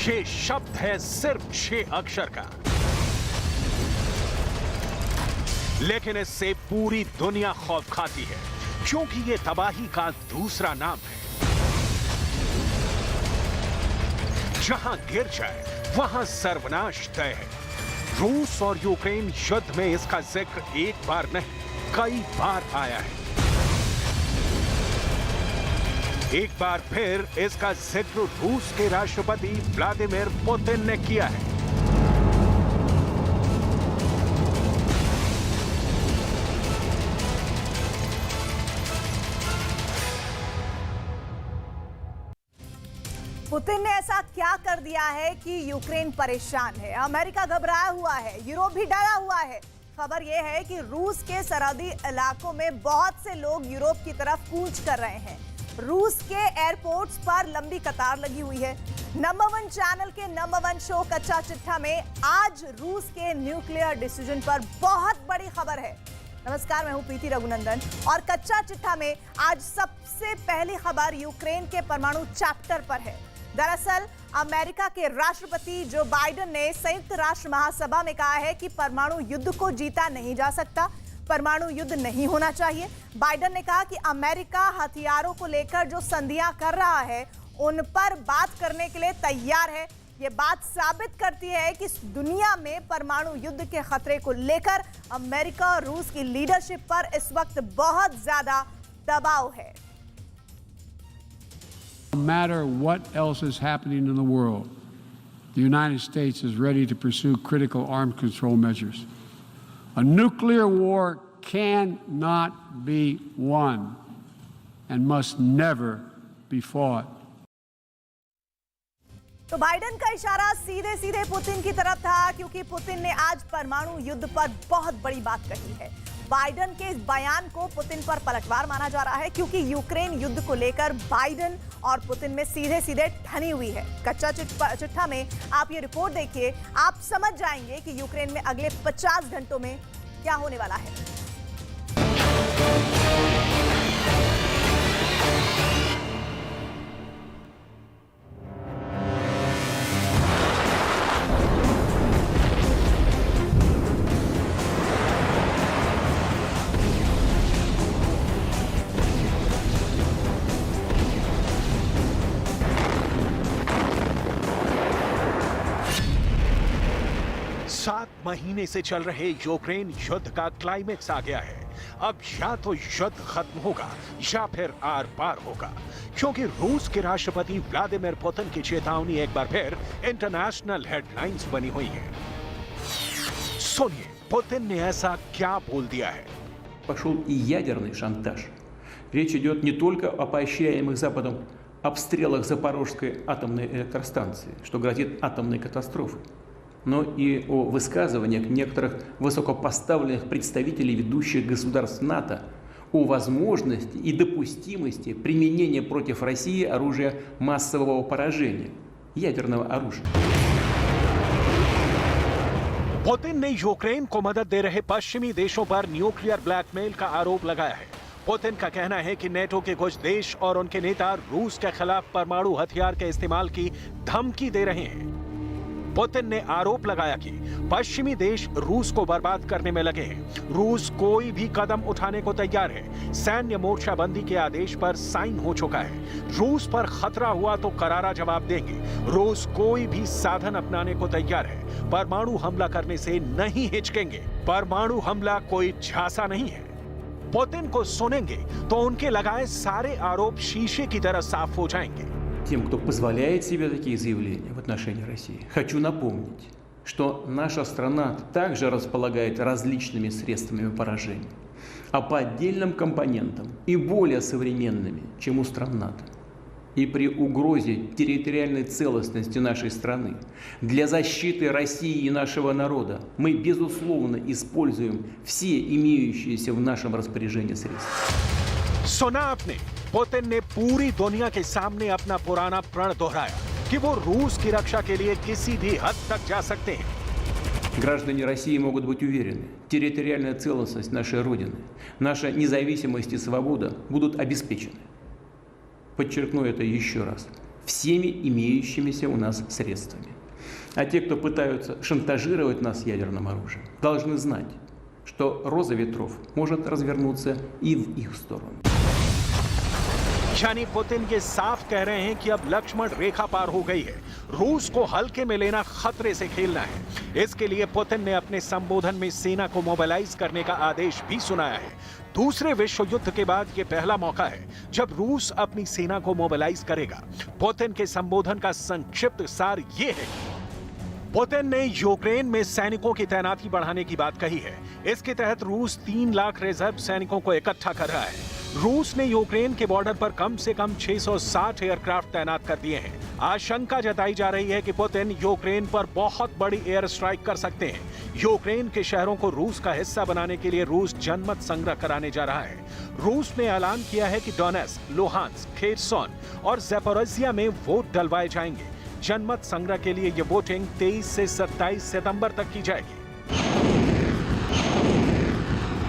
ये शब्द है सिर्फ 6 अक्षर का, लेकिन इससे पूरी दुनिया खौफ खाती है, क्योंकि ये तबाही का दूसरा नाम है। जहां गिर जाए वहां सर्वनाश तय है। रूस और यूक्रेन युद्ध में इसका जिक्र एक बार नहीं, कई बार आया है। एक बार फिर इसका जिक्र रूस के राष्ट्रपति व्लादिमीर पुतिन ने किया है। पुतिन ने ऐसा क्या कर दिया है कि यूक्रेन परेशान है, अमेरिका घबराया हुआ है, यूरोप भी डरा हुआ है। खबर यह है कि रूस के सरहदी इलाकों में बहुत से लोग यूरोप की तरफ कूच कर रहे हैं। रूस के एयरपोर्ट्स पर लंबी कतार लगी हुई है। नंबर 1 चैनल के नंबर 1 शो कच्चा चिट्ठा में आज रूस के न्यूक्लियर डिसीजन पर बहुत बड़ी खबर है। नमस्कार, मैं हूं प्रीति रघुनंदन और कच्चा चिट्ठा में आज सबसे पहली खबर यूक्रेन के परमाणु चैप्टर पर है। दरअसल अमेरिका के राष्ट्रपति जो बाइडेन ने संयुक्त राष्ट्र महासभा में कहा है कि परमाणु युद्ध को जीता नहीं जा सकता, परमाणु युद्ध नहीं होना चाहिए। बाइडेन ने कहा कि अमेरिका हथियारों को लेकर जो संधियां कर रहा है उन पर बात करने के लिए तैयार है। ये बात साबित करती है कि दुनिया में परमाणु युद्ध के खतरे को लेकर अमेरिका और रूस की लीडरशिप पर इस वक्त बहुत ज्यादा दबाव है। No matter what else is happening in the world, the United States is ready to pursue critical arms control measures. A nuclear war cannot be won and must never be fought. तो Biden का इशारा सीधे सीधे Putin की तरफ था, क्योंकि Putin ने आज परमाणु युद्ध पर बहुत बड़ी बात कही है। बाइडेन के इस बयान को पुतिन पर पलटवार माना जा रहा है, क्योंकि यूक्रेन युद्ध को लेकर बाइडेन और पुतिन में सीधे सीधे ठनी हुई है। कच्चा चिट्ठा में आप ये रिपोर्ट देखिए, आप समझ जाएंगे कि यूक्रेन में अगले 50 घंटों में क्या होने वाला है। महीने से चल रहे यूक्रेन युद्ध का क्लाइमेक्स आ गया है। अब या तो युद्ध खत्म होगा या फिर आर पार होगा, क्योंकि रूस के राष्ट्रपति व्लादिमीर पुतिन की चेतावनी एक बार फिर इंटरनेशनल हेडलाइंस बनी हुई है। सुनिए पुतिन ने ऐसा क्या बोल दिया है। Пошел и ядерный шантаж. Речь идет не только о поощряемых Западом обстрелах Запорожской атомной электростанции, что грозит атомной катастрофой, но и о высказываниях некоторых высокопоставленных представителей ведущих государств НАТО о возможности и допустимости применения против России оружия массового поражения, ядерного оружия. पुतिन ने यूक्रेन को मदद दे रहे पश्चिमी देशों पर न्यूक्लियर ब्लैकमेल का आरोप लगाया है। पुतिन का कहना है कि नेटो के कुछ देश और उनके नेता रूस के खिलाफ परमाणु हथियार के इस्तेमाल की धमकी दे रहे हैं। पुतिन ने आरोप लगाया कि पश्चिमी देश रूस को बर्बाद करने में लगे हैं। रूस कोई भी कदम उठाने को तैयार है। सैन्य मोर्चाबंदी के आदेश पर साइन हो चुका है। रूस पर खतरा हुआ तो करारा जवाब देंगे। रूस कोई भी साधन अपनाने को तैयार है। परमाणु हमला करने से नहीं हिचकेंगे। परमाणु हमला कोई झांसा नहीं है। पुतिन को सुनेंगे तो उनके लगाए सारे आरोप शीशे की तरह साफ हो जाएंगे। Тем, кто позволяет себе такие заявления в отношении России, хочу напомнить, что наша страна также располагает различными средствами поражения, а по отдельным компонентам и более современными, чем у стран НАТО. И при угрозе территориальной целостности нашей страны для защиты России и нашего народа мы, безусловно, используем все имеющиеся в нашем распоряжении средства. सुना आपने, पुतिन ने पूरी दुनिया के सामने अपना पुराना प्रण दोहराया कि वो रूस की रक्षा के लिए किसी भी हद तक जा सकते हैं। Граждане России могут быть уверены, территориальная целостность нашей Родины, наша независимость и свобода будут обеспечены. Подчеркну это еще раз. всеми имеющимися у нас средствами. А те, кто пытаются шантажировать нас ядерным оружием, должны знать, что роза ветров может развернуться и в их сторону. यानी पुतिन ये साफ कह रहे हैं कि अब लक्ष्मण रेखा पार हो गई है, रूस को हल्के में लेना, खतरे से खेलना है। इसके लिए पुतिन ने अपने संबोधन में सेना को मोबिलाइज करने का आदेश भी सुनाया है। दूसरे विश्व युद्ध के बाद ये पहला मौका है जब रूस अपनी सेना को मोबिलाइज करेगा। पुतिन के संबोधन का संक्षिप्त सार ये है कि पुतिन ने यूक्रेन में सैनिकों की तैनाती बढ़ाने की बात कही है। इसके तहत रूस 3 लाख रिजर्व सैनिकों को इकट्ठा कर रहा है। रूस ने यूक्रेन के बॉर्डर पर कम से कम 660 एयरक्राफ्ट तैनात कर दिए हैं। आशंका जताई जा रही है कि पुतिन यूक्रेन पर बहुत बड़ी एयर स्ट्राइक कर सकते हैं। यूक्रेन के शहरों को रूस का हिस्सा बनाने के लिए रूस जनमत संग्रह कराने जा रहा है। रूस ने ऐलान किया है कि डोनेट्स्क, लुहांस्क, खेरसोन और ज़ैपोरिज़िया में वोट डलवाए जाएंगे। जनमत संग्रह के लिए ये वोटिंग 23 से 27 सितंबर तक की जाएगी।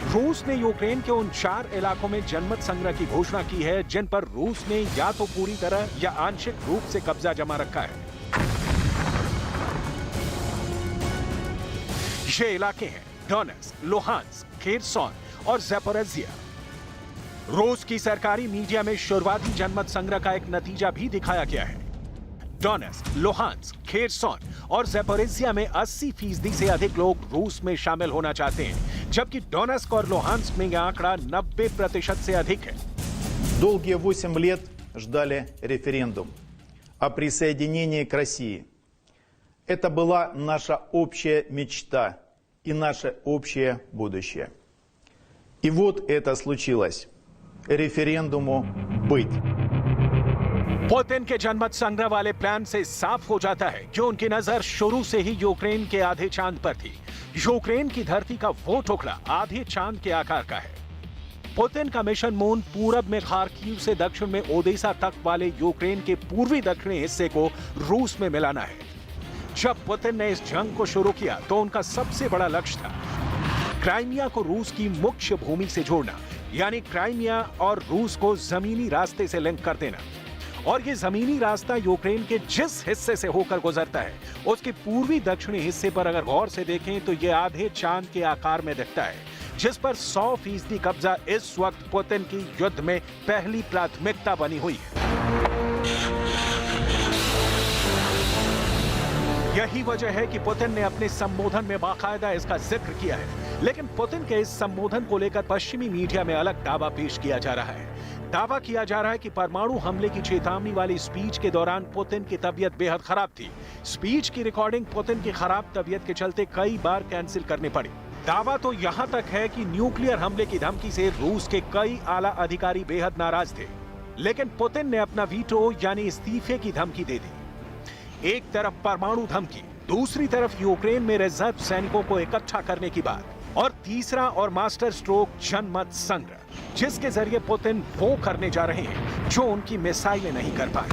रूस ने यूक्रेन के उन 4 इलाकों में जनमत संग्रह की घोषणा की है जिन पर रूस ने या तो पूरी तरह या आंशिक रूप से कब्जा जमा रखा है। ये इलाके हैं डोनेट्स्क, लुहांस्क, खेरसोन और ज़ैपोरिज़िया। रूस की सरकारी मीडिया में शुरुआती जनमत संग्रह का एक नतीजा भी दिखाया गया है। डोनेट्स्क, लुहांस्क, खेरसोन और ज़ैपोरिज़िया में 80% से अधिक लोग रूस में शामिल होना चाहते हैं, जबकि डोनेट्स्क और लुहांस्क में यह आंकड़ा 90% से अधिक है। Долгие 8 лет ждали референдум о присоединении к России. Это была наша общая мечта и наше общее будущее. И вот это случилось. Референдуму быть. पुतिन के जनमत संग्रह वाले प्लान से साफ हो जाता है कि उनकी नजर शुरू से ही यूक्रेन के आधे चांद पर थी। यूक्रेन की धरती का वो टुकड़ा आधे चांद के आकार का है। पुतिन का मिशन मून पूरब में खार्किव से दक्षिण में ओडेसा तक वाले यूक्रेन के पूर्वी दक्षिणी हिस्से को रूस में मिलाना है। जब पुतिन ने इस जंग को शुरू किया तो उनका सबसे बड़ा लक्ष्य था क्राइमिया को रूस की मुख्य भूमि से जोड़ना, यानी क्राइमिया और रूस को जमीनी रास्ते से लिंक कर देना। और ये जमीनी रास्ता यूक्रेन के जिस हिस्से से होकर गुजरता है उसके पूर्वी दक्षिणी हिस्से पर अगर गौर से देखें तो ये आधे चांद के आकार में दिखता है, जिस पर 100% कब्जा इस वक्त पुतिन की युद्ध में पहली प्राथमिकता बनी हुई है। यही वजह है कि पुतिन ने अपने संबोधन में बाकायदा इसका जिक्र किया है। लेकिन पुतिन के इस संबोधन को लेकर पश्चिमी मीडिया में अलग दावा पेश किया जा रहा है। दावा किया जा रहा है कि परमाणु हमले की चेतावनी वाली स्पीच के दौरान पुतिन की तबीयत बेहद खराब थी। स्पीच की रिकॉर्डिंग पुतिन की खराब तबीयत के चलते कई बार कैंसिल करनी पड़ी। दावा तो यहां तक है कि न्यूक्लियर हमले की धमकी से रूस के कई आला अधिकारी बेहद नाराज थे, लेकिन पुतिन ने अपना वीटो यानी इस्तीफे की धमकी दे दी। एक तरफ परमाणु धमकी, दूसरी तरफ यूक्रेन में रिजर्व सैनिकों को इकट्ठा करने की बात, और तीसरा और मास्टर स्ट्रोक जनमत संग्रह, जिसके जरिए पुतिन वो करने जा रहे हैं जो उनकी मिसाइलें नहीं कर पाई।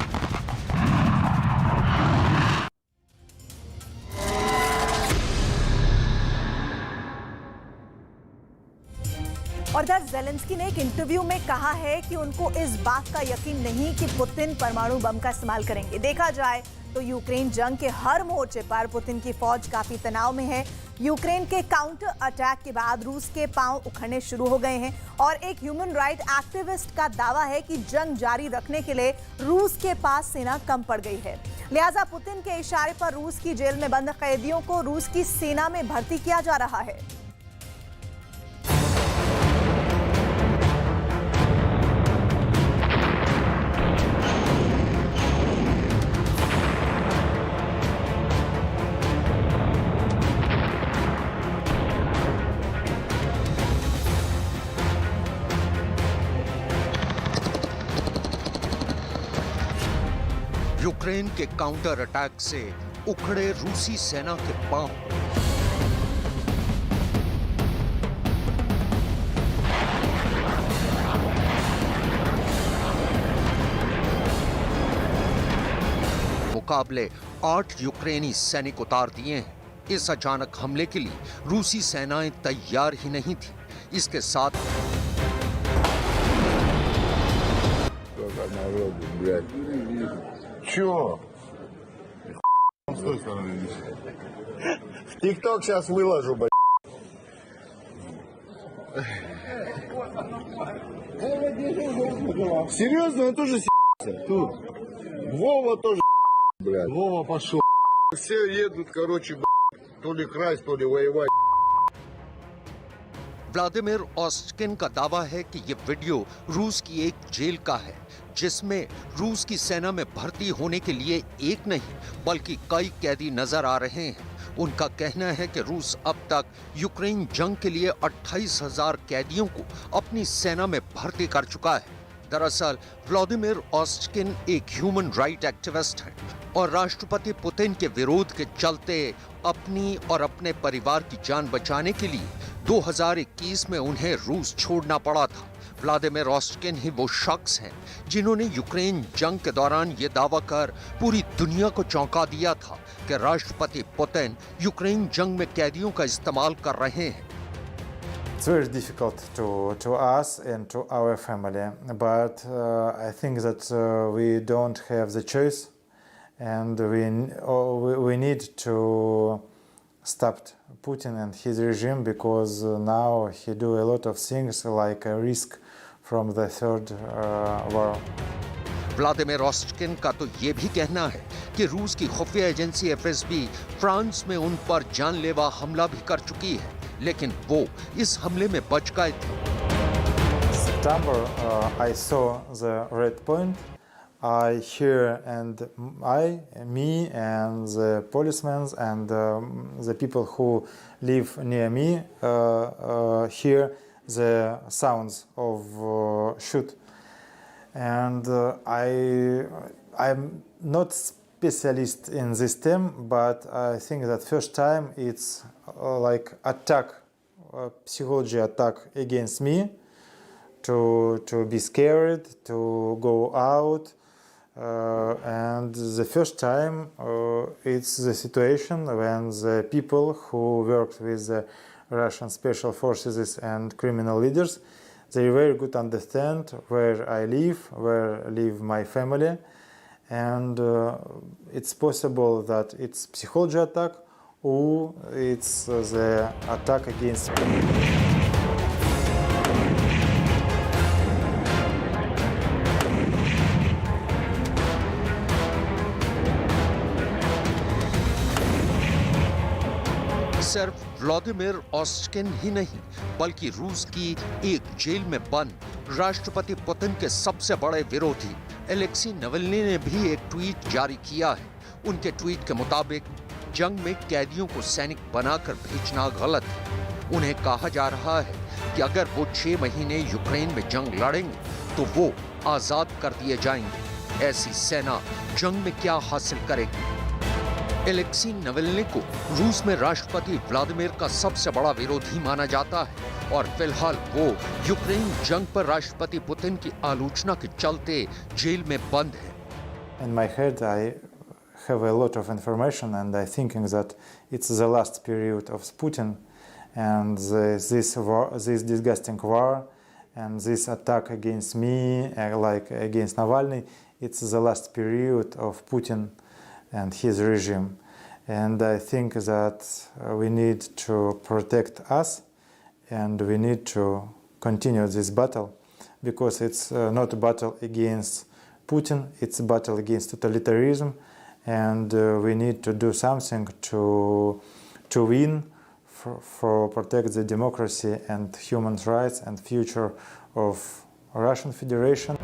और दर ज़ेलेंस्की ने एक इंटरव्यू में कहा है कि उनको इस बात का यकीन नहीं कि पुतिन परमाणु बम का इस्तेमाल करेंगे। देखा जाए तो यूक्रेन जंग के हर मोर्चे पर पुतिन की फौज काफी तनाव में है। यूक्रेन के काउंटर अटैक के बाद रूस के पांव उखड़ने शुरू हो गए हैं और एक ह्यूमन राइट एक्टिविस्ट का दावा है कि जंग जारी रखने के लिए रूस के पास सेना कम पड़ गई है। लिहाजा पुतिन के इशारे पर रूस की जेल में बंद कैदियों को रूस की सेना में भर्ती किया जा रहा है। यूक्रेन के काउंटर अटैक से उखड़े रूसी सेना के पांव। मुकाबले 8 यूक्रेनी सैनिक उतार दिए हैं। इस अचानक हमले के लिए रूसी सेनाएं तैयार ही नहीं थी। इसके साथ чё? С той стороны висит. В ТикТок сейчас выложу, блядь. Серьезно, он тоже с***ся? Тут. Вова тоже, блядь. Вова пошел. Все едут, короче, блядь, то ли красть, то ли воевать. व्लादिमीर ऑस्टकिन का दावा है कि ये वीडियो रूस की एक जेल का है, जिसमें रूस की सेना में भर्ती होने के लिए एक नहीं बल्कि कई कैदी नजर आ रहे हैं। उनका कहना है कि रूस अब तक यूक्रेन जंग के लिए 28,000 कैदियों को अपनी सेना में भर्ती कर चुका है। दरअसल व्लादिमीर ऑस्टकिन एक ह्यूमन राइट एक्टिविस्ट हैं और राष्ट्रपति पुतिन के विरोध के चलते अपनी और अपने परिवार की जान बचाने के लिए 2021 में उन्हें रूस छोड़ना पड़ा था। व्लादिमीर ऑस्टकिन ही वो शख्स हैं जिन्होंने यूक्रेन जंग के दौरान ये दावा कर पूरी दुनिया को चौंका दिया था कि राष्ट्रपति पुतिन यूक्रेन जंग में कैदियों का इस्तेमाल कर रहे हैं। It's very difficult to us and to our family, but I think that we don't have the choice, and we need to stop Putin and his regime, because now he do a lot of things like a risk from the third war. Vladimir ऑस्टकिन का तो ये भी कहना है कि रूस की खुफिया एजेंसी FSB फ्रांस में उन पर जानलेवा हमला भी कर चुकी है, लेकिन वो इस हमले में बच गए थे। September, I saw the red point. I hear me and the policemen and the people who live near me hear the sounds of shoot. And I'm not specialist in this theme, but I think that first time it's like attack, psychology attack against me, to be scared, to go out, and the first time it's the situation when the people who worked with the Russian special forces and criminal leaders, they very good understand where I live my family, and it's possible that it's psychology attack or it's the attack against me. सिर्फ Vladimir ऑस्टकिन ही नहीं बल्कि रूस की एक jail में बंद राष्ट्रपति Putin के सबसे बड़े विरोधी एलेक्सी नावल्नी ने भी एक ट्वीट जारी किया है। उनके ट्वीट के मुताबिक जंग में कैदियों को सैनिक बनाकर भेजना गलत है। उन्हें कहा जा रहा है कि अगर वो 6 महीने यूक्रेन में जंग लड़ेंगे तो वो आजाद कर दिए जाएंगे। ऐसी सेना जंग में क्या हासिल करेगी? एलेक्सी नावल्नी को रूस में राष्ट्रपति व्लादिमीर का सबसे बड़ा विरोधी माना जाता है और फिलहाल वो यूक्रेन जंग पर राष्ट्रपति पुतिन की आलोचना के चलते जेल में बंद है। In my head, I have a lot of information, and I thinking that it's the last period of Putin, and this disgusting war, and this attack against me, like against Navalny, it's the last period of Putin and his regime. And I think that we need to protect us, and we need to continue this battle, because it's not a battle against Putin, it's a battle against totalitarianism, and we need to do something to win, for protect the democracy and human rights and future of Russian Federation.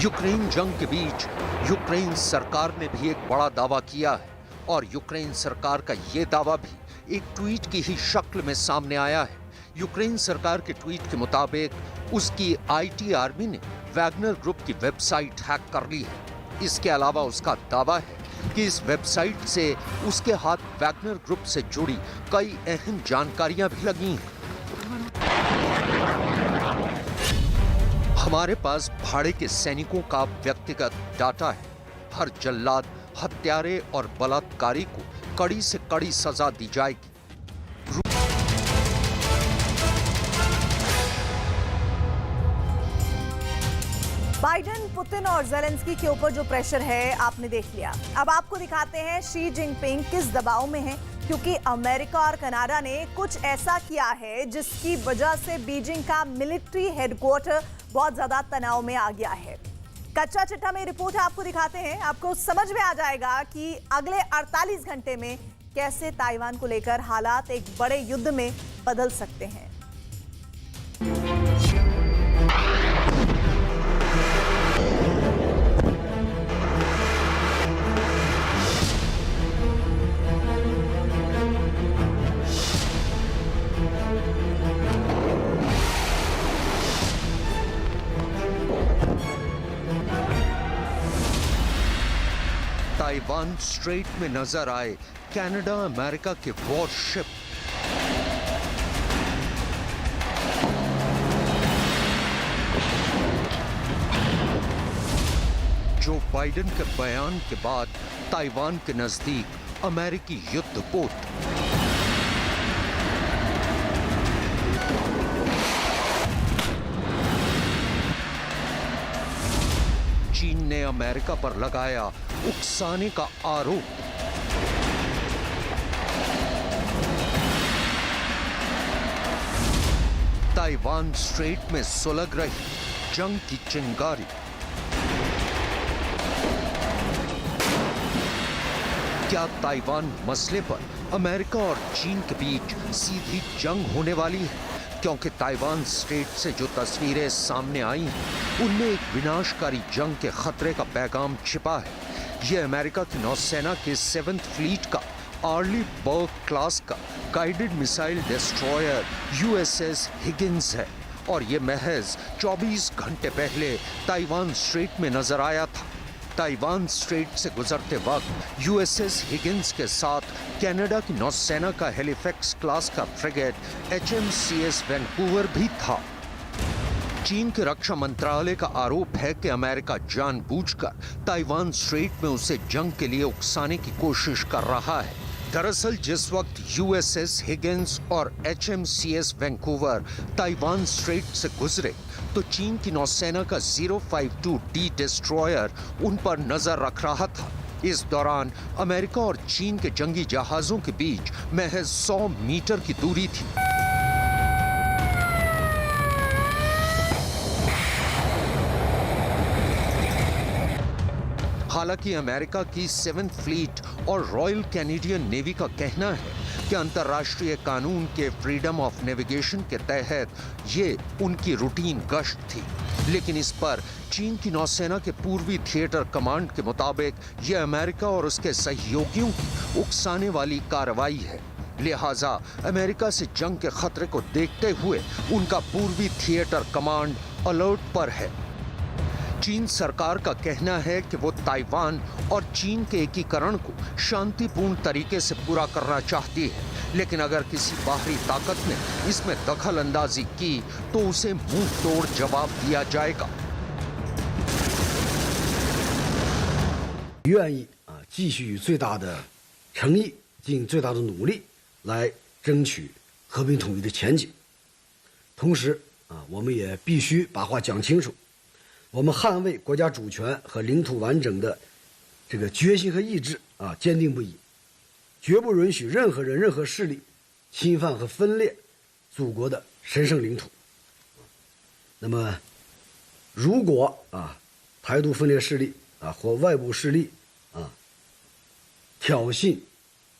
Ukraine जंग के बीच Ukraine सरकार ने भी एक बड़ा दावा किया है और यूक्रेन सरकार का ये दावा भी एक ट्वीट की ही शक्ल में सामने आया है। यूक्रेन सरकार के ट्वीट के मुताबिक उसकी आईटी आर्मी ने वैगनर ग्रुप की वेबसाइट हैक कर ली है। इसके अलावा उसका दावा है कि इस वेबसाइट से उसके हाथ वैगनर ग्रुप से जुड़ी कई अहम जानकारियां भी लगी हैं। हमारे पास भाड़े के सैनिकों का व्यक्तिगत डाटा है। हर जल्लाद, हत्यारे और बलात्कारी को कड़ी से कड़ी सजा दी जाएगी। बाइडेन, पुतिन और जेलेंस्की के ऊपर जो प्रेशर है आपने देख लिया। अब आपको दिखाते हैं शी जिनपिंग किस दबाव में है, क्योंकि अमेरिका और कनाडा ने कुछ ऐसा किया है जिसकी वजह से बीजिंग का मिलिट्री हेडक्वार्टर बहुत ज्यादा तनाव में आ गया है। कच्चा चिट्ठा में रिपोर्ट आपको दिखाते हैं, आपको समझ में आ जाएगा कि अगले 48 घंटे में कैसे ताइवान को लेकर हालात एक बड़े युद्ध में बदल सकते हैं। ताइवान स्ट्रेट में नजर आए कनाडा अमेरिका के वॉरशिप। जो बाइडेन के बयान के बाद ताइवान के नजदीक अमेरिकी युद्धपोत। चीन ने अमेरिका पर लगाया उकसाने का आरोप। ताइवान स्ट्रेट में सुलग रही जंग की चिंगारी। क्या ताइवान मसले पर अमेरिका और चीन के बीच सीधी जंग होने वाली है? क्योंकि ताइवान स्ट्रेट से जो तस्वीरें सामने आई हैं, उनमें एक विनाशकारी जंग के खतरे का पैगाम छिपा है। यह अमेरिका की नौसेना के 7th फ्लीट का आर्ली बर्ग क्लास का guided missile destroyer USS Higgins है और यह महज 24 घंटे पहले ताइवान स्ट्रेट में नजर आया था। ताइवान स्ट्रेट से गुजरते वक्त USS हिगिंस के साथ कनाडा की नौसेना का हेलिफैक्स क्लास का फ्रिगेट HMCS वैंकूवर भी था। चीन के रक्षा मंत्रालय का आरोप है कि अमेरिका जानबूझकर ताइवान स्ट्रेट में उसे जंग के लिए उकसाने की कोशिश कर रहा है। दरअसल जिस वक्त USS हिगिंस और HMCS वैंकूवर ताइवान स्ट्रेट से गुजरे तो चीन की नौसेना का 052D डिस्ट्रॉयर उन पर नजर रख रहा था। इस दौरान अमेरिका और चीन के जंगी जहाजों के बीच महज 100 मीटर की दूरी थी। हालांकि अमेरिका की 7th फ्लीट और रॉयल कैनेडियन नेवी का कहना है कि अंतर्राष्ट्रीय कानून के फ्रीडम ऑफ नेविगेशन के तहत ये उनकी रूटीन गश्त थी, लेकिन इस पर चीन की नौसेना के पूर्वी थिएटर कमांड के मुताबिक यह अमेरिका और उसके सहयोगियों की उकसाने वाली कार्रवाई है। लिहाजा अमेरिका से जंग के खतरे को देखते हुए उनका पूर्वी थिएटर कमांड अलर्ट पर है। चीन सरकार का कहना है कि वो ताइवान और चीन के एकीकरण को शांतिपूर्ण तरीके से पूरा करना चाहती है, लेकिन अगर किसी बाहरी ताकत ने इसमें दखल अंदाजी की तो उसे मुंह तोड़ जवाब दिया जाएगा। 愿意继续以最大的诚意，尽最大的努力来争取和平统一的前景。同时我们也必须把话讲清楚。 我们捍卫国家主权和领土完整的这个决心和意志坚定不移，绝不允许任何人、任何势力侵犯和分裂祖国的神圣领土。那么，如果台独分裂势力或外部势力挑衅、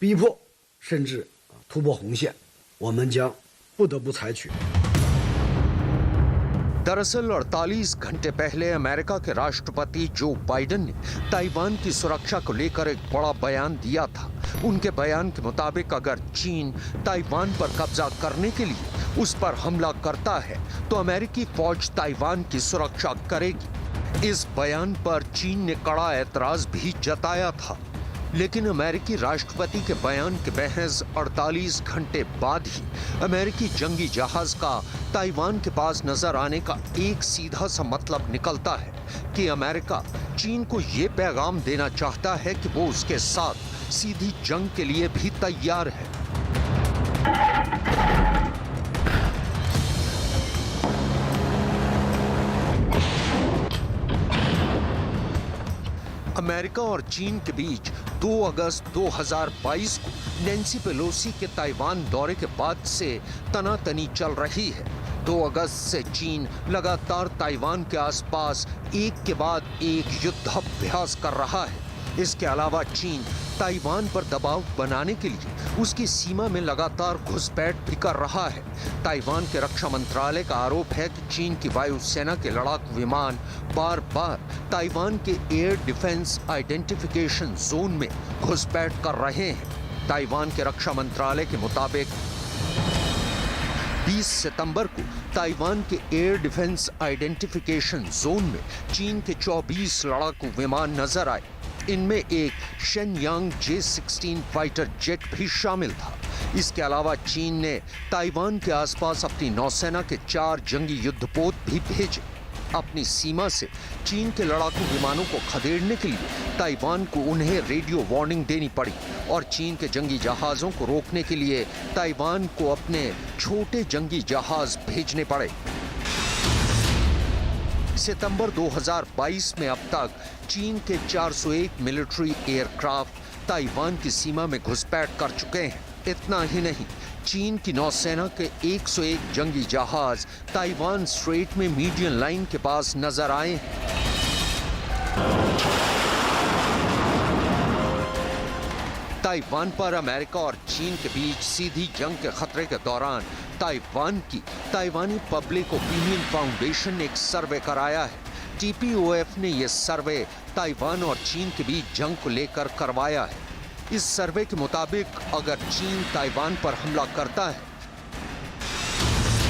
逼迫，甚至突破红线，我们将不得不采取。 दरअसल 48 घंटे पहले अमेरिका के राष्ट्रपति जो बाइडेन ने ताइवान की सुरक्षा को लेकर एक बड़ा बयान दिया था। उनके बयान के मुताबिक अगर चीन ताइवान पर कब्जा करने के लिए उस पर हमला करता है तो अमेरिकी फौज ताइवान की सुरक्षा करेगी। इस बयान पर चीन ने कड़ा ऐतराज भी जताया था, लेकिन अमेरिकी राष्ट्रपति के बयान के महज 48 घंटे बाद ही अमेरिकी जंगी जहाज का ताइवान के पास नजर आने का एक सीधा सा मतलब निकलता है कि अमेरिका चीन को ये पैगाम देना चाहता है कि वो उसके साथ सीधी जंग के लिए भी तैयार है। अमेरिका और चीन के बीच 2 अगस्त 2022 को नैन्सी पेलोसी के ताइवान दौरे के बाद से तनातनी चल रही है। 2 अगस्त से चीन लगातार ताइवान के आसपास एक के बाद एक युद्धाभ्यास कर रहा है। इसके अलावा चीन ताइवान पर दबाव बनाने के लिए उसकी सीमा में लगातार घुसपैठ भी कर रहा है। ताइवान के रक्षा मंत्रालय का आरोप है कि चीन की वायुसेना के लड़ाकू विमान बार बार ताइवान के एयर डिफेंस आइडेंटिफिकेशन जोन में घुसपैठ कर रहे हैं। ताइवान के रक्षा मंत्रालय के मुताबिक 20 सितंबर को ताइवान के एयर डिफेंस आइडेंटिफिकेशन जोन में चीन के 24 लड़ाकू विमान नजर आए। इनमें एक शेनयांग J-16 फाइटर जेट भी शामिल था। इसके अलावा चीन ने ताइवान के आसपास अपनी नौसेना के 4 जंगी युद्धपोत भी भेजे। अपनी सीमा से चीन के लड़ाकू विमानों को खदेड़ने के लिए ताइवान को उन्हें रेडियो वार्निंग देनी पड़ी और चीन के जंगी जहाजों को रोकने के लिए ताइवान को अपने छोटे जंगी जहाज भेजने पड़े। सितंबर 2022 में अब तक चीन के 401 मिलिट्री एयरक्राफ्ट ताइवान की सीमा में घुसपैठ कर चुके हैं। इतना ही नहीं, चीन की नौसेना के 101 जंगी जहाज ताइवान स्ट्रेट में मीडियन लाइन के पास नजर आए हैं। ताइवान पर अमेरिका और चीन के बीच सीधी जंग के खतरे के दौरान ताइवानी पब्लिक ओपिनियन फाउंडेशन ने एक सर्वे कराया है। TPOF ने यह सर्वे ताइवान और चीन के बीच जंग को लेकर करवाया है। इस सर्वे के मुताबिक अगर चीन ताइवान पर हमला करता है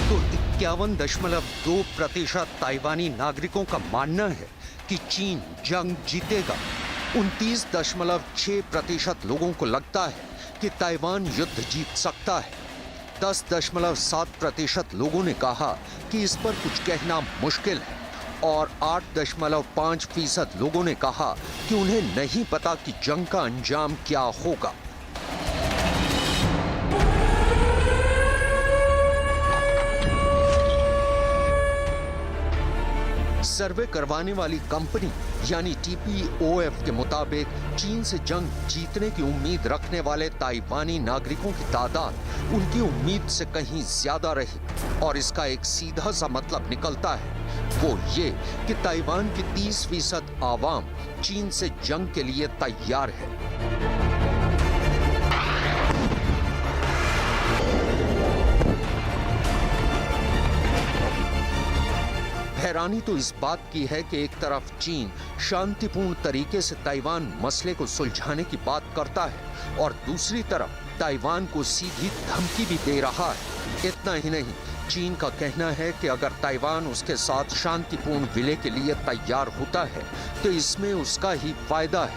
तो 51.2% ताइवानी नागरिकों का मानना है कि चीन जंग जीतेगा। 29.6% लोगों को लगता है कि ताइवान युद्ध जीत सकता है। 10.7% लोगों ने कहा कि इस पर कुछ कहना मुश्किल है और 8.5% लोगों ने कहा कि उन्हें नहीं पता कि जंग का अंजाम क्या होगा। सर्वे करवाने वाली कंपनी यानी TPOF के मुताबिक चीन से जंग जीतने की उम्मीद रखने वाले ताइवानी नागरिकों की तादाद उनकी उम्मीद से कहीं ज्यादा रही और इसका एक सीधा सा मतलब निकलता है, वो ये कि ताइवान की 30% आवाम चीन से जंग के लिए तैयार है। हैरानी तो इस बात की है कि एक तरफ चीन शांतिपूर्ण तरीके से ताइवान मसले को सुलझाने की बात करता है और दूसरी तरफ ताइवान को सीधी धमकी भी दे रहा है। इतना ही नहीं, चीन का कहना है कि अगर ताइवान उसके साथ शांतिपूर्ण विलय के लिए तैयार होता है तो इसमें उसका ही फायदा है।